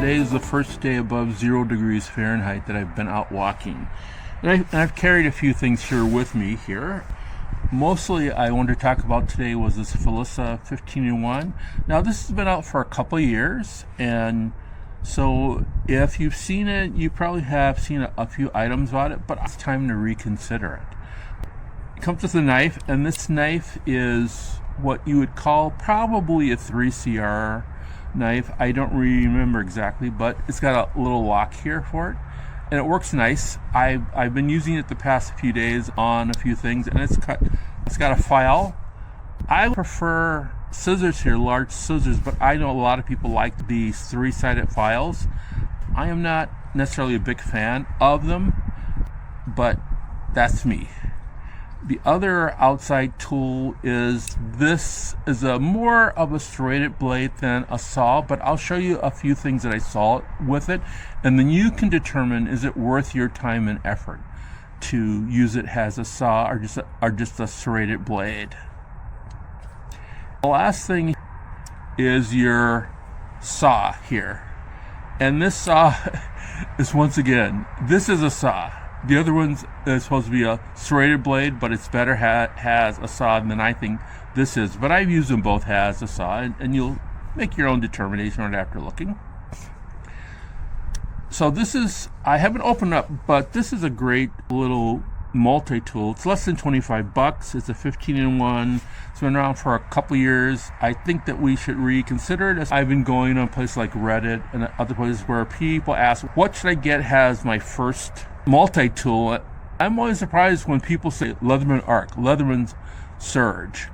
Today is the first day above 0 degrees Fahrenheit that I've been out walking. And I've carried a few things here with me here. Mostly I wanted to talk about today was this Flissa 15-in-1. Now this has been out for a couple of years, and so if you've seen it, you probably have seen a few items about it, but it's time to reconsider it. It comes with a knife, and this knife is what you would call probably a 3CR knife. I don't remember exactly, but it's got a little lock here for it, and it works nice. I've been using it the past few days on a few things, and it's got a file. I prefer scissors here, large scissors, but I know a lot of people like these 3-sided files. I am not necessarily a big fan of them, but that's me. The other outside tool is a more of a serrated blade than a saw, but I'll show you a few things that I saw with it, and then you can determine, is it worth your time and effort to use it as a saw or just a serrated blade. The last thing is your saw here, and this saw is, once again, this is a saw. The other one's is supposed to be a serrated blade, but it's better has a saw than I think this is. But I've used them both as a saw, and you'll make your own determination on it after looking. So this is, I haven't opened up, but this is a great little multi-tool. It's less than 25 bucks. It's a 15-in-1. It's been around for a couple years. I think that we should reconsider it. I've been going on places like Reddit and other places where people ask, what should I get as my first multi-tool? I'm always surprised when people say Leatherman Arc, Leatherman's Surge.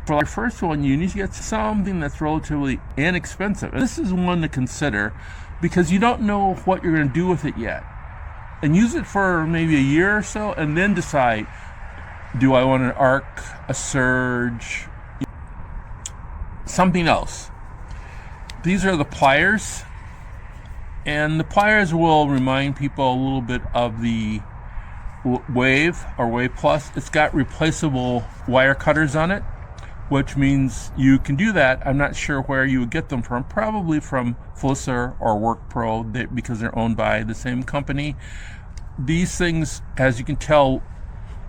For your first one, you need to get something that's relatively inexpensive. And this is one to consider because you don't know what you're going to do with it yet. And use it for maybe a year or so, and then decide, do I want an arc, a surge, something else. These are the pliers, and the pliers will remind people a little bit of the Wave or Wave Plus. It's got replaceable wire cutters on it, which means you can do that. I'm not sure where you would get them from, probably from Flissa or WorkPro, because they're owned by the same company. These things, as you can tell,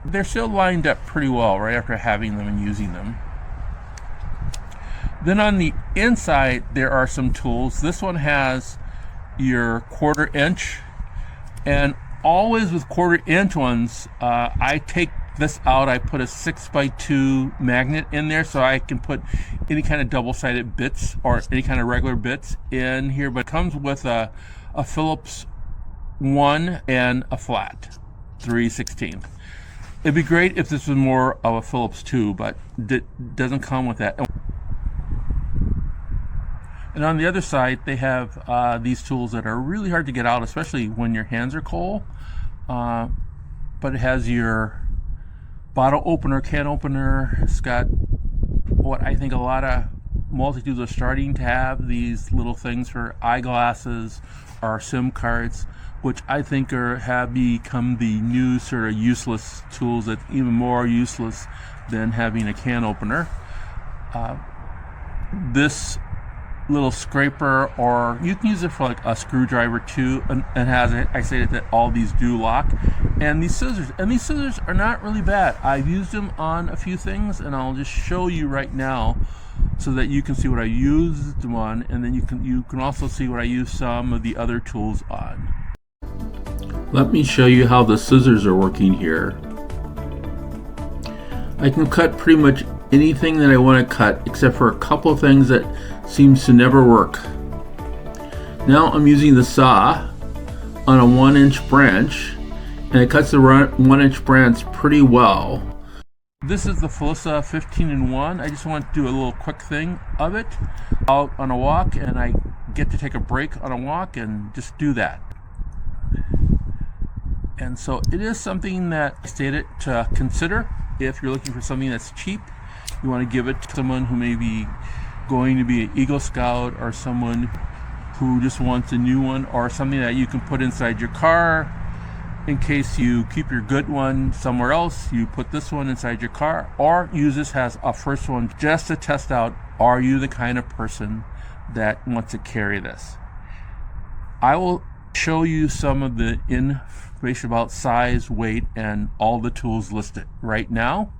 they're still lined up pretty well right after having them and using them. Then on the inside, there are some tools. This one has your 1/4 inch, and always with 1/4 inch ones, I take this out. I put a 6x2 magnet in there so I can put any kind of double-sided bits or any kind of regular bits in here, but it comes with a Phillips 1 and a flat 3/16. It'd be great if this was more of a Phillips 2, but it doesn't come with that. And on the other side, they have these tools that are really hard to get out, especially when your hands are cold. But it has your bottle opener, can opener. It's got what I think a lot of multi-tools are starting to have, these little things for eyeglasses or SIM cards, which I think have become the new sort of useless tools, that's even more useless than having a can opener. This little scraper, or you can use it for like a screwdriver too, and has, I say that all these do lock. And these scissors are not really bad. I've used them on a few things, and I'll just show you right now so that you can see what I used them on, and then you can also see what I use some of the other tools on. Let me show you how the scissors are working here. I can cut pretty much anything that I want to cut, except for a couple of things that seems to never work. Now I'm using the saw on a 1-inch branch, and it cuts the 1-inch branch pretty well. This is the Flissa 15-in-1. I just want to do a little quick thing of it. Out on a walk, and I get to take a break on a walk and just do that. And so it is something that I stated to consider if you're looking for something that's cheap. You want to give it to someone who may be going to be an Eagle Scout, or someone who just wants a new one, or something that you can put inside your car in case you keep your good one somewhere else. You put this one inside your car, or use this as a first one just to test out, are you the kind of person that wants to carry this? I will show you some of the information about size, weight, and all the tools listed right now.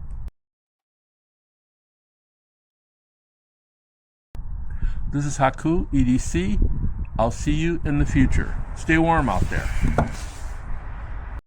This is Haku EDC. I'll see you in the future. Stay warm out there.